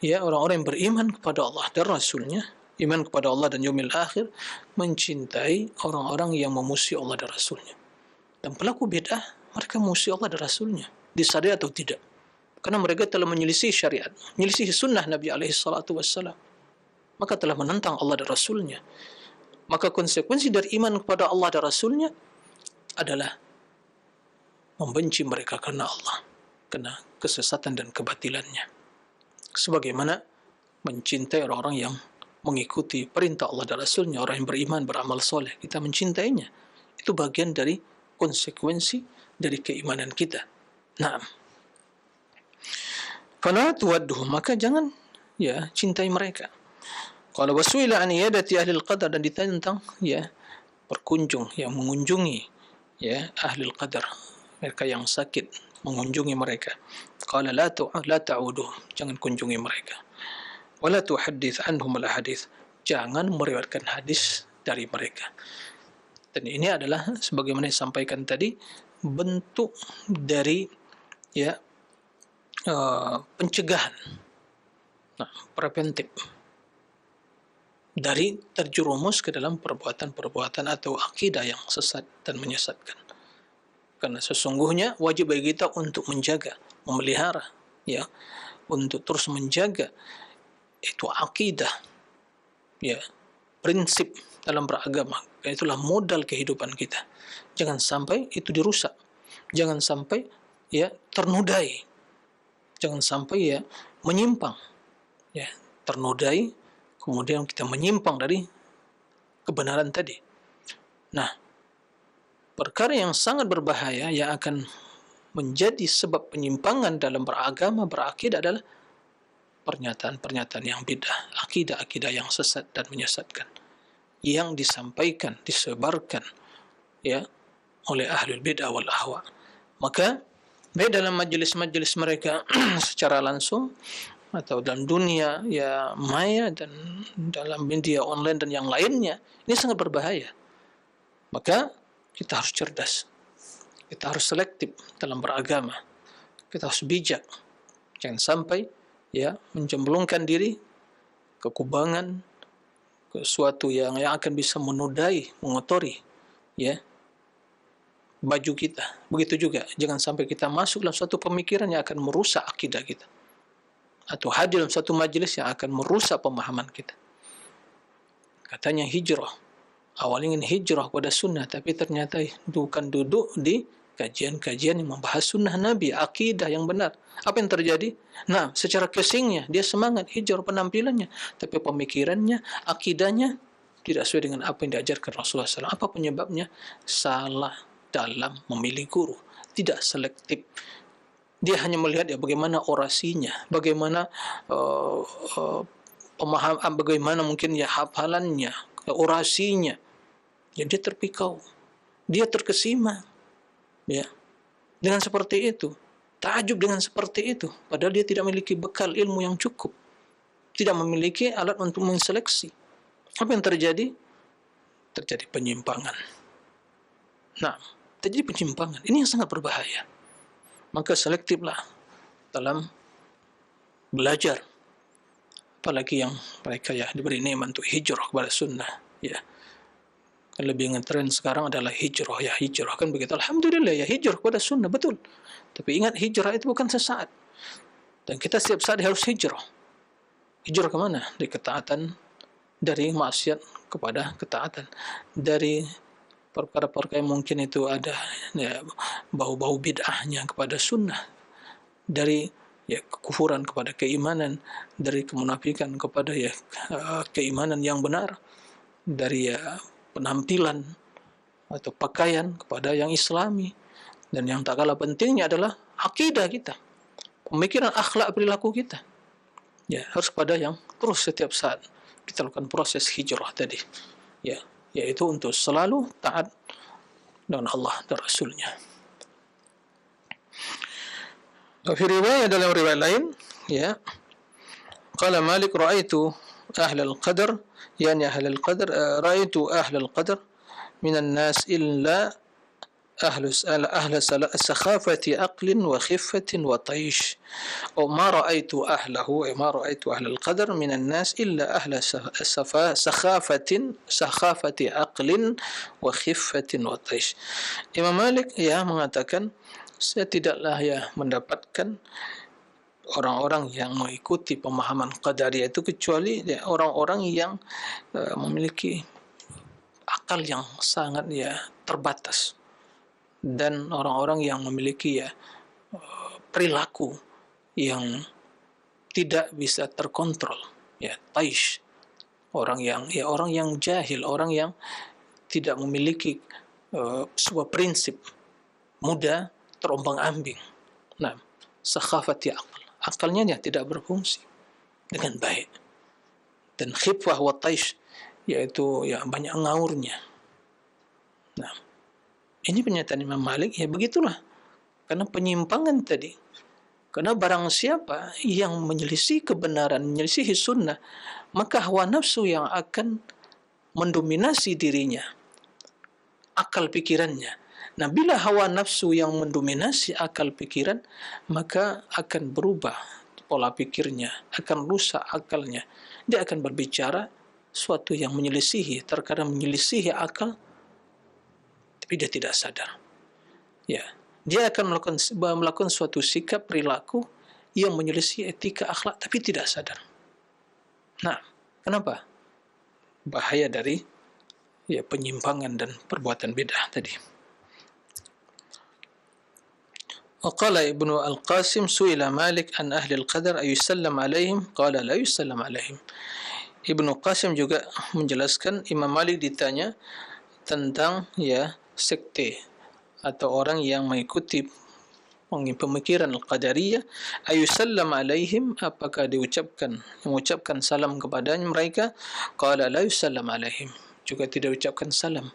orang-orang yang beriman kepada Allah dan Rasulnya, iman kepada Allah dan yaumil akhir, mencintai orang-orang yang memusuhi Allah dan Rasulnya. Dan pelaku bid'ah, mereka memusuhi Allah dan Rasulnya, disadari atau tidak, karena mereka telah menyelisih syariat, menyelisih sunnah Nabi SAW, maka telah menentang Allah dan Rasulnya. Maka konsekuensi dari iman kepada Allah dan Rasulnya adalah membenci mereka karena Allah, karena kesesatan dan kebatilannya. Sebagaimana mencintai orang-orang yang mengikuti perintah Allah dan Rasulnya, orang yang beriman, beramal soleh, kita mencintainya. Itu bagian dari konsekuensi dari keimanan kita. Naam. Fala tuwadduhum, maka jangan cintai mereka. Kalau wasuila an iyadati ahli al-qadar, dan ditanya tentang berkunjung, mengunjungi ahli al-qadar, mereka yang sakit, mengunjungi mereka. Qala la ta'uduhum, jangan kunjungi mereka. Wala tuhaddits anhum al-hadits, jangan meriwayatkan hadis dari mereka. Dan ini adalah sebagaimana disampaikan tadi, bentuk dari pencegahan, preventif, dari terjerumus ke dalam perbuatan-perbuatan atau akidah yang sesat dan menyesatkan. Karena sesungguhnya wajib bagi kita untuk menjaga, memelihara, untuk terus menjaga itu akidah, prinsip dalam beragama. Dan itulah modal kehidupan kita. Jangan sampai itu dirusak. Jangan sampai ternodai. Jangan sampai menyimpang. Ternodai, kemudian kita menyimpang dari kebenaran tadi. Nah, perkara yang sangat berbahaya yang akan menjadi sebab penyimpangan dalam beragama, berakidah adalah pernyataan-pernyataan yang bidah, akidah-akidah yang sesat dan menyesatkan yang disampaikan, disebarkan ya oleh ahlul bidah wal ahwa. Maka baik dalam majlis-majlis mereka secara langsung atau dalam dunia ya maya dan dalam media online dan yang lainnya, ini sangat berbahaya. Maka kita harus cerdas, kita harus selektif dalam beragama, kita harus bijak, jangan sampai ya menjemblungkan diri ke kubangan, ke suatu yang akan bisa menodai, mengotori ya baju kita. Begitu juga jangan sampai kita masuk dalam suatu pemikiran yang akan merusak akidah kita, atau hadir dalam satu majelis yang akan merusak pemahaman kita. Katanya hijrah, awalnya ingin hijrah pada sunnah, tapi ternyata bukan duduk di kajian-kajian yang membahas sunnah Nabi, akidah yang benar. Apa yang terjadi? Nah, secara casingnya dia semangat hijrah penampilannya, tapi pemikirannya, akidahnya tidak sesuai dengan apa yang diajarkan Rasulullah SAW. Apa penyebabnya? Salah dalam memilih guru, tidak selektif. Dia hanya melihat ya bagaimana orasinya, bagaimana pemahaman, bagaimana mungkin ya hafalannya, orasinya. Ya, dia terpikau, dia terkesima. Ya, dengan seperti itu, takjub dengan seperti itu, padahal dia tidak memiliki bekal ilmu yang cukup, tidak memiliki alat untuk menseleksi. Apa yang terjadi? Terjadi penyimpangan. Nah, terjadi penyimpangan. Ini yang sangat berbahaya. Maka selektiflah dalam belajar, apalagi yang mereka ya diberi nikmat untuk hijrah kepada sunnah. Ya, kan lebih ngetren sekarang adalah hijrah, ya hijrah kan begitu. Alhamdulillah ya hijrah kepada sunnah, betul. Tapi ingat, hijrah itu bukan sesaat, dan kita setiap saat harus hijrah. Hijrah kemana? Dari ketaatan, dari maksiat kepada ketaatan, dari perkara-perkara yang mungkin itu ada ya, bau-bau bid'ahnya kepada sunnah, dari ya kekufuran kepada keimanan, dari kemunafikan kepada ya keimanan yang benar, dari ya penampilan atau pakaian kepada yang islami, dan yang tak kalah pentingnya adalah akidah kita, pemikiran, akhlak, perilaku kita. Ya, harus pada yang terus setiap saat kita lakukan proses hijrah tadi. Ya, yaitu untuk selalu taat dengan Allah dan Rasulnya. Fi riwayat, dalam riwayat lain, ya, qala Malik ra'aitu ahlal qadar, yani ahlal qadar, ra'aitu ahlal qadar minan nas illa أهل سخافة عقل وخفة وطيش، أو ما رأيت أهله، ما رأيت أهل القدر من الناس إلا أهل سخافة عقل وخفة وطيش. Imam Malik ya mengatakan, saya tidaklah ya mendapatkan orang-orang yang mengikuti pemahaman Qadariyah itu kecuali ya, orang-orang yang memiliki akal yang sangat ya terbatas, dan orang-orang yang memiliki ya perilaku yang tidak bisa terkontrol, ya taish, orang yang jahil, orang yang tidak memiliki sebuah prinsip, mudah terombang-ambing. Nah, sakhafati aql, akalnya ya tidak berfungsi dengan baik, dan khifwah wa taish, yaitu ya banyak ngaurnya. Nah, ini pernyataan Imam Malik, ya begitulah. Karena penyimpangan tadi. Karena barang siapa yang menyelisih kebenaran, menyelisih sunnah, maka hawa nafsu yang akan mendominasi dirinya, akal pikirannya. Nah, bila hawa nafsu yang mendominasi akal pikiran, maka akan berubah pola pikirnya, akan rusak akalnya. Dia akan berbicara suatu yang menyelisihi, terkadang menyelisihi akal, tapi dia tidak sadar. Ya, dia akan melakukan suatu sikap perilaku yang menyelisih etika akhlak, tapi tidak sadar. Nah, kenapa? Bahaya dari ya penyimpangan dan perbuatan bid'ah tadi. Waqala Ibnu Al-Qasim su'ila Malik an ahli al-qadar ayusallam alaihim, qala la yusallam alaihim. Ibnu Qasim juga menjelaskan, Imam Malik ditanya tentang ya sekte atau orang yang mengikuti pemikiran Al-Qadariyah, ayusallam alaihim, apakah mengucapkan salam kepadanya mereka? Qala la yusallam alaihim, juga tidak ucapkan salam.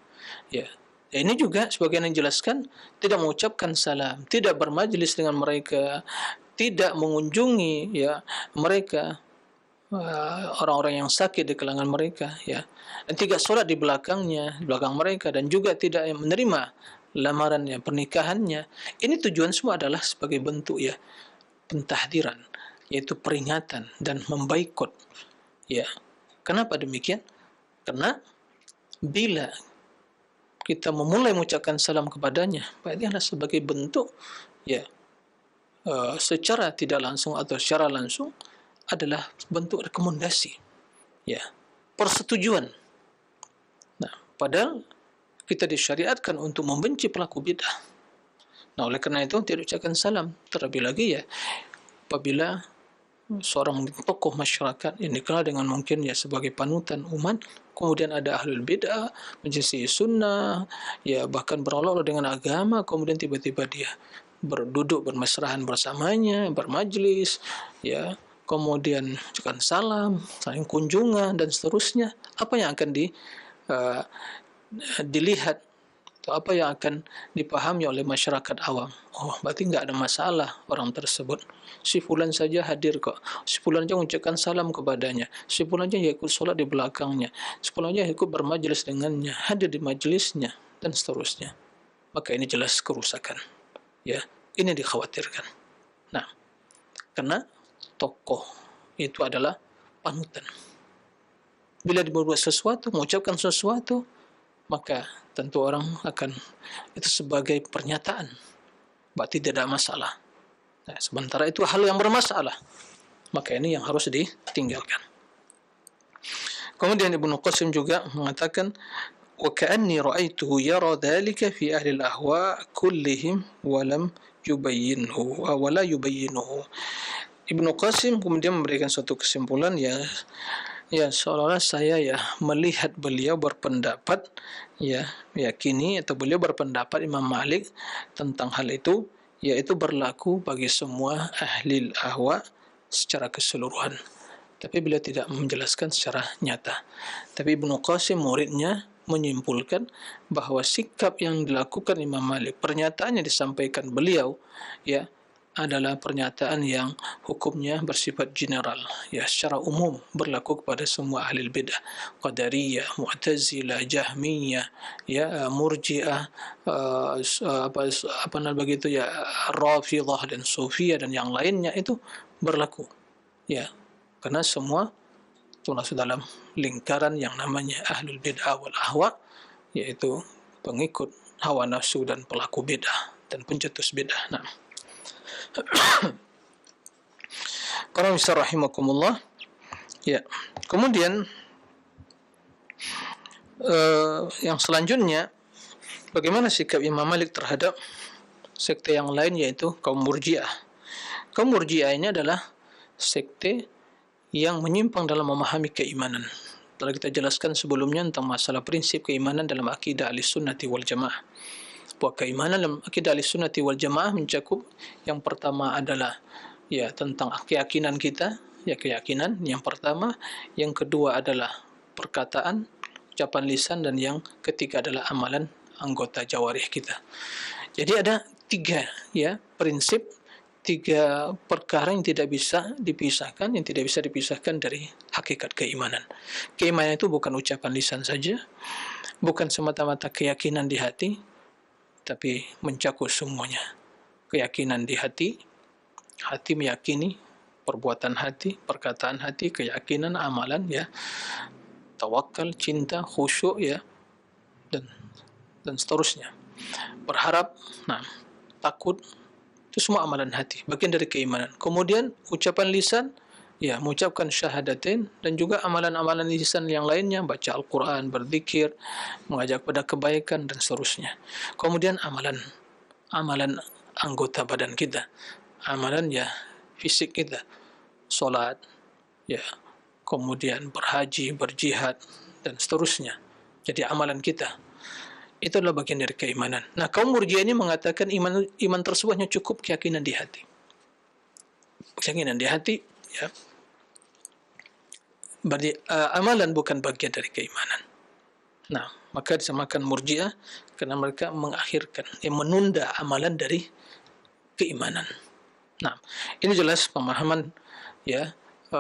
Ya. Ini juga sebagian yang jelaskan tidak mengucapkan salam, tidak bermajlis dengan mereka, tidak mengunjungi ya mereka, orang-orang yang sakit di kalangan mereka, ya, dan tidak solat di belakang mereka, dan juga tidak menerima lamarannya, pernikahannya. Ini tujuan semua adalah sebagai bentuk ya pentahdiran, yaitu peringatan dan membaikot. Ya, kenapa demikian? Karena bila kita memulai mengucapkan salam kepadanya, berarti adalah sebagai bentuk ya secara tidak langsung atau secara langsung adalah bentuk rekomendasi, ya, persetujuan. Nah, padahal kita disyariatkan untuk membenci pelaku bid'ah. Nah, oleh kerana itu tidak ucapkan salam. Terlebih lagi ya, apabila seorang tokoh masyarakat yang dikenal dengan mungkin ya sebagai panutan umat, kemudian ada ahlul bid'ah, menyelisih sunnah, ya bahkan berolah-olah dengan agama, kemudian tiba-tiba dia berduduk bermesrahan bersamanya, bermajlis, ya, kemudian ucapkan salam, saling kunjungan dan seterusnya. Apa yang akan dilihat atau apa yang akan dipahami oleh masyarakat awam? Oh, berarti enggak ada masalah orang tersebut. Si fulan saja hadir kok. Si fulan saja mengucapkan salam kepadanya. Si fulan saja ikut solat di belakangnya. Si fulan saja ikut bermajlis dengannya, hadir di majlisnya dan seterusnya. Maka ini jelas kerusakan. Ya, ini dikhawatirkan. Nah, karena tokoh itu adalah panutan. Bila dibuat sesuatu, mengucapkan sesuatu, maka tentu orang akan itu sebagai pernyataan, berarti tidak ada masalah. Nah, sementara itu hal yang bermasalah, maka ini yang harus ditinggalkan. Kemudian Ibnu Qasim juga mengatakan, wa ka'anni ra'aituhu yara dhalika fi ahli al-ahwa kullihim wa lam yubayyinhu wa la yubayyinuhu. Ibnu Qasim kemudian memberikan suatu kesimpulan, ya seolah-olah saya ya melihat beliau berpendapat, ya meyakini atau beliau berpendapat Imam Malik tentang hal itu, yaitu berlaku bagi semua ahli ahwa secara keseluruhan. Tapi beliau tidak menjelaskan secara nyata. Tapi Ibnu Qasim muridnya menyimpulkan bahawa sikap yang dilakukan Imam Malik, pernyataan yang disampaikan beliau, ya, adalah pernyataan yang hukumnya bersifat general, ya, secara umum berlaku kepada semua ahli bidah, Qadariyah, Mu'tazilah, Jahmiyah, ya, Murji'ah, apa begitu ya, Rafidhah dan Sufiyah dan yang lainnya, itu berlaku, ya, karena semua termasuk dalam lingkaran yang namanya ahlul bid'ah wal ahwa, yaitu pengikut hawa nafsu dan pelaku bid'ah dan pencetus bid'ah. Nah, para misal rahimakumullah, ya, kemudian yang selanjutnya, bagaimana sikap Imam Malik terhadap sekte yang lain, yaitu kaum Murji'ah. Kaum Murji'ah ini adalah sekte yang menyimpang dalam memahami keimanan. Telah kita jelaskan sebelumnya tentang masalah prinsip keimanan dalam akidah Ahlussunnah wal Jamaah. Bahwa keimanan dalam akidah Ahlussunnah wal Jamaah mencakup yang pertama adalah ya tentang keyakinan kita, ya keyakinan yang pertama, yang kedua adalah perkataan, ucapan lisan, dan yang ketiga adalah amalan anggota jawarih kita. Jadi ada tiga ya prinsip, tiga perkara yang tidak bisa dipisahkan dari hakikat keimanan. Keimanan itu bukan ucapan lisan saja, bukan semata-mata keyakinan di hati, tapi mencakup semuanya. Keyakinan di hati, hati meyakini, perbuatan hati, perkataan hati, keyakinan, amalan, ya, tawakal, cinta, khusyuk, ya, dan seterusnya. Berharap, nah, takut, itu semua amalan hati, bagian dari keimanan. Kemudian ucapan lisan, ya, mengucapkan syahadatain, dan juga amalan-amalan lisan yang lainnya, baca Al-Quran, berzikir, mengajak pada kebaikan, dan seterusnya. Kemudian amalan anggota badan kita, amalan ya fisik kita, solat, ya, kemudian berhaji, berjihad, dan seterusnya. Jadi amalan kita. Itu adalah bagian dari keimanan. Nah, kaum Murji'ah ini mengatakan iman tersebut hanya cukup keyakinan di hati. Keyakinan di hati, ya. Berarti amalan bukan bagian dari keimanan. Nah, maka disamakan Murji'ah karena mereka mengakhirkan, menunda amalan dari keimanan. Nah, ini jelas pemahaman, ya,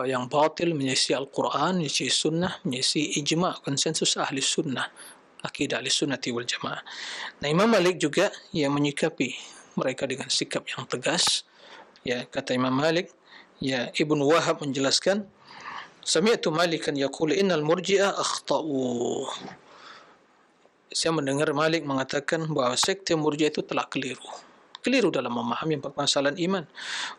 yang batil, menyisi Al-Quran, menyisi Sunnah, menyisi ijma' konsensus ahli Sunnah, akidah ahli Sunnati wal Jamaah. Nah, Imam Malik juga yang menyikapi mereka dengan sikap yang tegas. Ya, kata Imam Malik, ya, Ibnu Wahab menjelaskan, sami'tu Malikan yaqul innal murji'ah akhta'u. Saya mendengar Malik mengatakan bahawa sekte Murji'ah itu telah keliru dalam memahami permasalahan iman.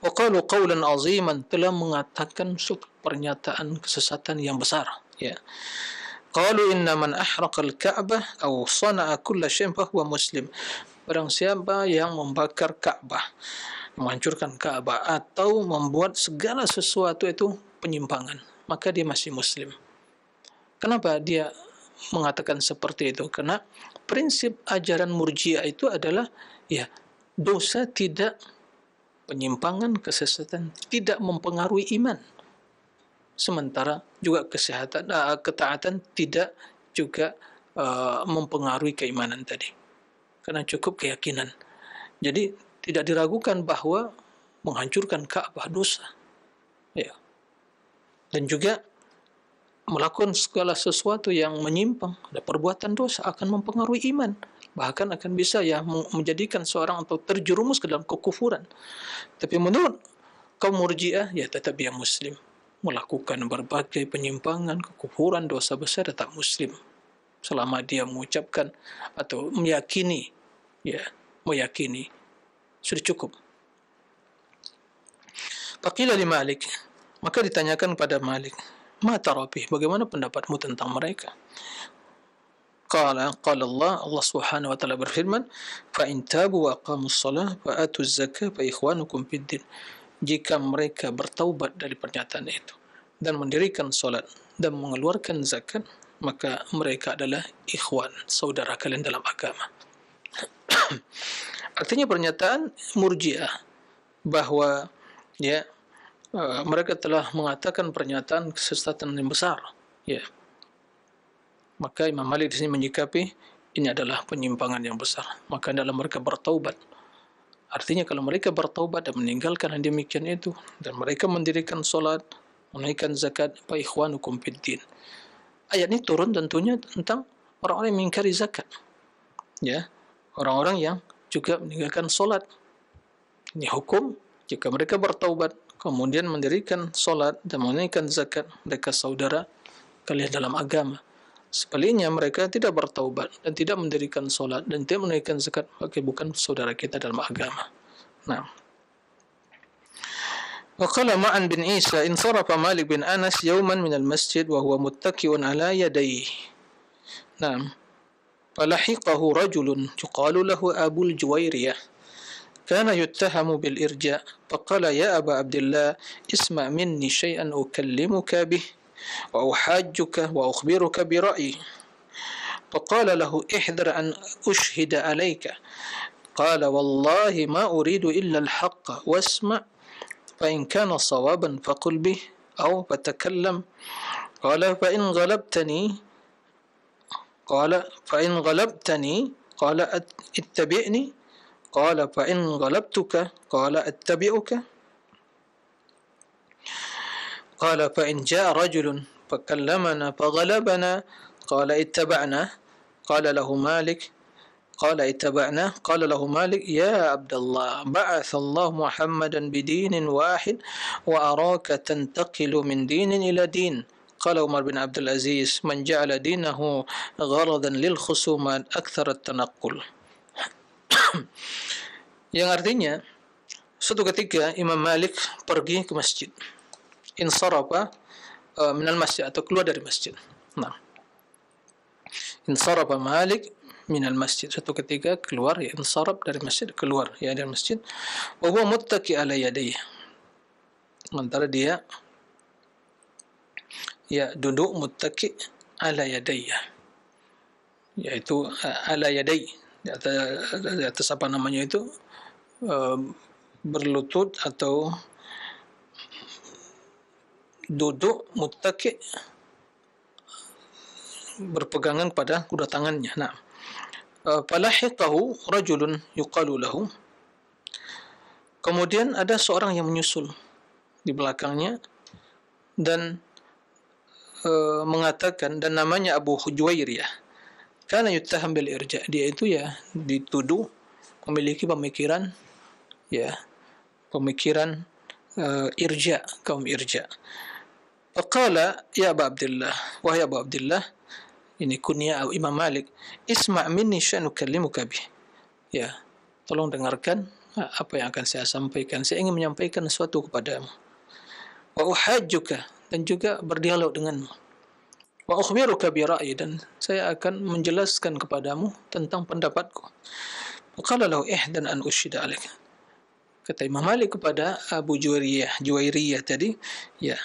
Wa qalu qawlan aziman, telah mengatakan pernyataan kesesatan yang besar, ya. Qalu inna man ahraqa al-Ka'bah aw sana'a kulla syai'in fa huwa muslim. Barang siapa yang membakar Ka'bah, menghancurkan Ka'bah, atau membuat segala sesuatu itu penyimpangan, maka dia masih muslim. Kenapa dia mengatakan seperti itu? Karena prinsip ajaran Murji'ah itu adalah, ya, dosa tidak, penyimpangan, kesesatan tidak mempengaruhi iman. Sementara juga ketaatan tidak juga mempengaruhi keimanan tadi. Karena cukup keyakinan. Jadi tidak diragukan bahwa menghancurkan Ka'bah dosa. Ya. Dan juga melakukan segala sesuatu yang menyimpang, ada perbuatan dosa, akan mempengaruhi iman. Bahkan akan bisa, ya, menjadikan seorang atau terjerumus ke dalam kekufuran. Tapi menurut kaum Murji'ah, ya, tetap dia muslim. Melakukan berbagai penyimpangan, kekufuran, dosa besar, tetap muslim. Selama dia mengucapkan atau meyakini, ya, sudah cukup. Faqila li Malik, maka ditanyakan pada Malik, ma tara bih, bagaimana pendapatmu tentang mereka? Qala Allah Subhanahu wa taala berfirman, fa in tabu wa aqamus shalah wa atuz zakah fa ikhwanukum fid din. Jika mereka bertaubat dari pernyataan itu dan mendirikan salat dan mengeluarkan zakat, maka mereka adalah ikhwan, saudara kalian dalam agama. Artinya pernyataan Murji'ah bahwa, ya, mereka telah mengatakan pernyataan kesesatan yang besar, ya. Maka Imam Malik di sini menyikapi ini adalah penyimpangan yang besar. Maka dalam mereka bertaubat. Artinya kalau mereka bertaubat dan meninggalkan yang demikian itu, dan mereka mendirikan solat, menunaikan zakat, fa ikhwanukum fid din. Ayat ini turun tentunya tentang orang-orang yang mengingkari zakat, ya, orang-orang yang juga meninggalkan solat. Ini hukum jika mereka bertaubat kemudian mendirikan solat dan menunaikan zakat, mereka saudara kalian dalam agama. Sebaliknya mereka tidak bertaubat dan tidak mendirikan solat dan tidak menunaikan zakat, maka bukan saudara kita dalam agama. Nah, وقال معن بن عيسى انصرف مالك بن أنس يوما من المسجد وهو متكئ على يديه. نعم. فلحقه رجل يقال له أبو الجويرية كان يتهم بالإرجاء فقال يا أبا عبد الله اسمع مني شيئا أكلمك به وأحاجك وأخبرك برأيي. فقال له احذر أن أشهد عليك. قال والله ما أريد إلا الحق واسمع فإن كان صوابا فقل به أو فتكلم. قال فإن غلبتني قال اتبعني. قال فإن غلبتك قال اتبعك. قال فإن جاء رجل فكلمنا فغلبنا قال اتبعنا. قال له مالك يا عبد الله بعث الله محمدا بدين واحد وأراك تنتقل من دين إلى دين. قال عمر بن عبد العزيز من جعل دينه غرضا للخصومات أكثر التنقل. Yang artinya, suatu ketika Imam Malik pergi ke masjid, insarafa minal masjid, atau keluar dari masjid. Nah, insarafa Malik minal masjid, suatu ketika keluar, ya, insaraf dari masjid, keluar, ya, dari masjid. Wa huwa muttaki ala yadayhi, sementara dia, ya, duduk muttaki ala yadayhi, yaitu ala yadai, di atas apa namanya itu, berlutut atau duduk muttaki, berpegangan pada kedua tangannya. Nah, falahiqahu rajulun yuqalu lahu, kemudian ada seorang yang menyusul di belakangnya dan mengatakan, dan namanya Abu Juwairiyah, kana yuttaham bil irja, dia itu ya dituduh memiliki pemikiran, ya, pemikiran irja, kaum irja. Faqala ya Abu Abdullah, wahai Abu Abdullah, ini kunya Imam Malik, isma' minni sya'nukallimuka bih, ya, tolong dengarkan apa yang akan saya sampaikan. Saya ingin menyampaikan sesuatu kepadamu. Wa uhajjuka, dan juga berdialog denganmu. Wa ukhbiruka bi ra'yi, dan saya akan menjelaskan kepadamu tentang pendapatku. Qala lahu ihdan an ushida alaik. Kata Imam Malik kepada Abu Juwairiyah tadi, ya,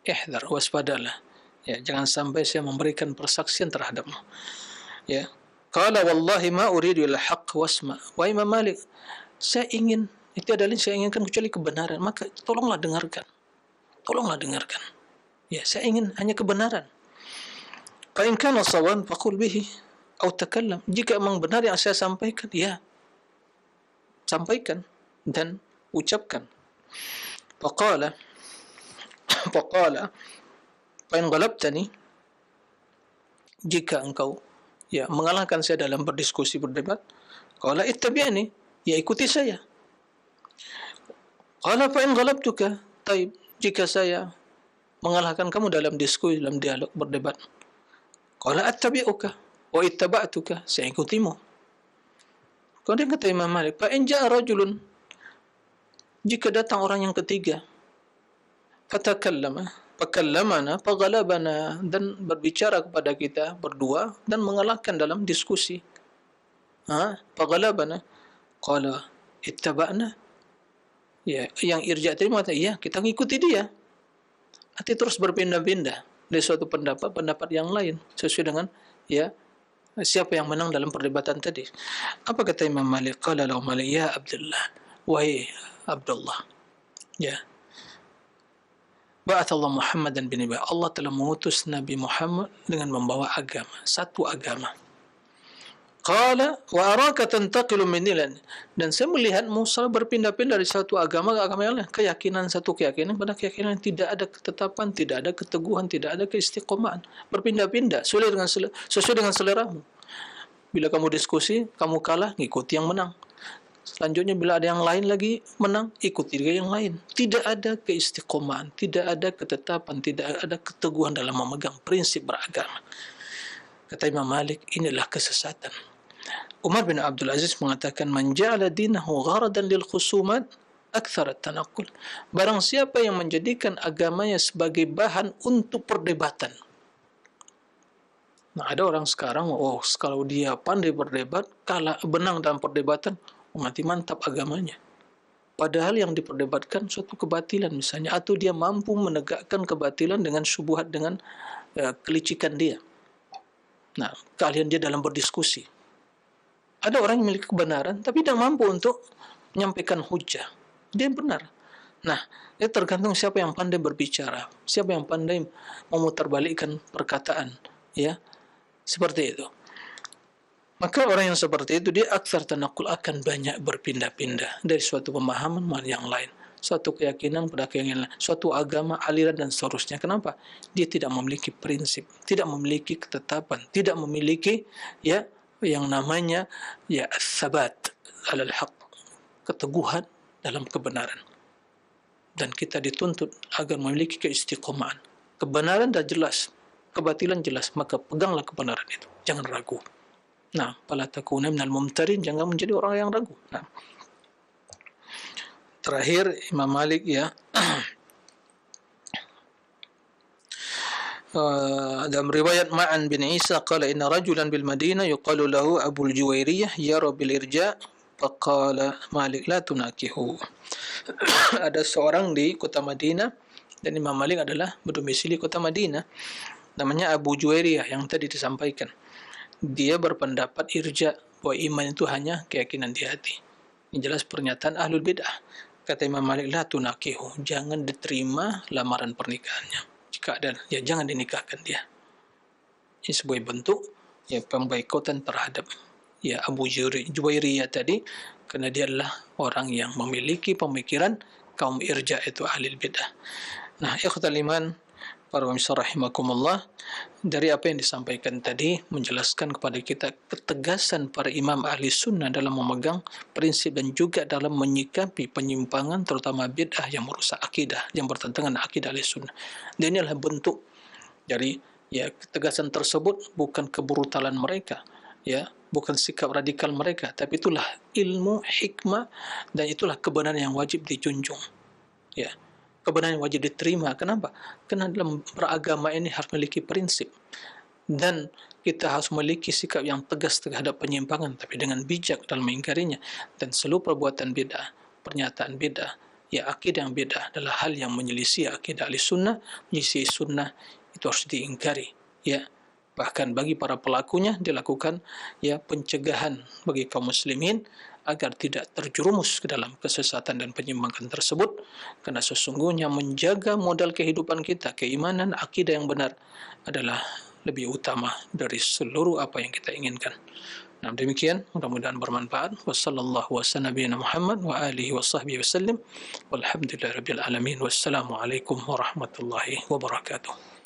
ihdar, waspadalah. Ya, jangan sampai saya memberikan persaksian terhadapmu. Ya. Qala wallahi ma uridu illa haqq wasma. Wa Imam Malik, saya ingin, itu adalah saya inginkan kecuali kebenaran, maka tolonglah dengarkan. Tolonglah dengarkan. Ya, saya ingin hanya kebenaran. Fa in kana sawan faqul bihi atau takallam. Jika memang benar yang saya sampaikan, ya, sampaikan dan ucapkan. Faqala fa in ghalabtani, jika engkau, ya, mengalahkan saya dalam berdiskusi, berdebat, qala ittabi'ni, ya, ikuti saya. Qala fa in ghalabtuka, taib, jika saya mengalahkan kamu dalam diskusi, dalam dialog, berdebat, qala attabi'uka wa ittaba'tuka, saya ikutimu. Kemudian kata Imam Malik, fa in ja'a rajulun, jika datang orang yang ketiga, fakallamana faghalabana, dan berbicara kepada kita berdua dan mengalahkan dalam diskusi, faghalabana, qala ittaba'na, ya, yang irja' tadi mengatakan, ya, kita mengikuti dia. Arti terus berpindah-pindah dari suatu pendapat yang lain sesuai dengan, ya, siapa yang menang dalam perdebatan tadi. Apa kata Imam Malik? Qala lahu Malik, ya Abdullah, wahai Abdullah, ya, ba'athallahu Muhammadan bin Nabi, Allah telah mengutus Nabi Muhammad dengan membawa agama, satu agama. Qala wa araka tantaqilu min nilan, dan saya melihatmu selalu berpindah-pindah dari satu agama ke agama yang lain, keyakinan satu keyakinan pada keyakinan, tidak ada ketetapan, tidak ada keteguhan, tidak ada keistiqomahan, berpindah-pindah sesuai dengan seleramu. Bila kamu diskusi, kamu kalah, ikuti yang menang. Selanjutnya bila ada yang lain lagi menang, ikuti dia yang lain. Tidak ada keistiqomahan, tidak ada ketetapan, tidak ada keteguhan dalam memegang prinsip beragama. Kata Imam Malik, inilah kesesatan. Umar bin Abdul Aziz mengatakan, man ja'ala dinahu gharadan lil khusumat akthar at-tanaqqul. Barang siapa yang menjadikan agamanya sebagai bahan untuk perdebatan. Nah, ada orang sekarang, kalau dia pandai berdebat, kalah benang dalam perdebatan, mati mantap agamanya. Padahal yang diperdebatkan suatu kebatilan misalnya, atau dia mampu menegakkan kebatilan dengan syubhat, dengan kelicikan dia. Nah, keahlian dia dalam berdiskusi. Ada orang yang memiliki kebenaran, tapi tidak mampu untuk menyampaikan hujah. Dia benar. Nah, itu tergantung siapa yang pandai berbicara, siapa yang pandai memutarbalikkan perkataan, ya, seperti itu. Maka orang yang seperti itu, dia aktsar tanaqul, akan banyak berpindah-pindah dari suatu pemahaman ke yang lain, suatu keyakinan pada keyakinan lain, suatu agama, aliran dan seterusnya. Kenapa? Dia tidak memiliki prinsip, tidak memiliki ketetapan, tidak memiliki, ya, yang namanya, ya, as-sabat alal haq, keteguhan dalam kebenaran. Dan kita dituntut agar memiliki keistiqomahan. Kebenaran dah jelas, kebatilan jelas, maka peganglah kebenaran itu, jangan ragu. Nah, fala takuna minal mumtarin, jangan menjadi orang yang ragu. Nah, terakhir Imam Malik, ya, dalam riwayat Ma'an bin Isa qala inna rajulan bil Madinah yuqalu lahu Abu Juwairiyah yara bil irja' faqala Malik la tunakihu. Ada seorang di kota Madinah, dan Imam Malik adalah berdomisili kota Madinah, namanya Abu Juwairiyah yang tadi disampaikan. dia berpendapat irja, bahwa iman itu hanya keyakinan di hati. Ini jelas pernyataan ahlul bid'ah. Kata Imam Malik, la tunakihu, jangan diterima lamaran pernikahannya. Jika ada, ya jangan dinikahkan dia. Ini sebuah bentuk ya pemboikotan terhadap ya Abu Juwairiyah tadi, kerana dia adalah orang yang memiliki pemikiran kaum irja, itu ahlul bid'ah. Nah, ikhwatal iman, para pemirsa rahimakumullah, dari apa yang disampaikan tadi menjelaskan kepada kita ketegasan para imam ahli sunnah dalam memegang prinsip dan juga dalam menyikapi penyimpangan terutama bid'ah yang merusak akidah, yang bertentangan dengan akidah ahli sunnah. Dan inilah bentuk dari ya ketegasan tersebut, bukan kebrutalan mereka, ya bukan sikap radikal mereka, tapi itulah ilmu, hikmah, dan itulah kebenaran yang wajib dijunjung, ya kebenaran yang wajib diterima. Kenapa? Karena dalam beragama ini harus memiliki prinsip, dan kita harus memiliki sikap yang tegas terhadap penyimpangan, tapi dengan bijak dalam mengingkarinya. Dan seluruh perbuatan bid'ah, pernyataan bid'ah, ya akidah yang bid'ah adalah hal yang menyelisih akidah ahli sunnah, menyelisih sunnah, itu harus diingkari. Ya, bahkan bagi para pelakunya dilakukan ya pencegahan bagi kaum muslimin agar tidak terjerumus ke dalam kesesatan dan penyimpangan tersebut, karena sesungguhnya menjaga modal kehidupan kita, keimanan, akidah yang benar adalah lebih utama dari seluruh apa yang kita inginkan. Nah, demikian, mudah-mudahan bermanfaat. Wassallallahu wasallam Muhammad wa alihi wa sahbihi wasallam. Walhamdulillahirabbil alamin. Wassalamualaikum warahmatullahi wabarakatuh.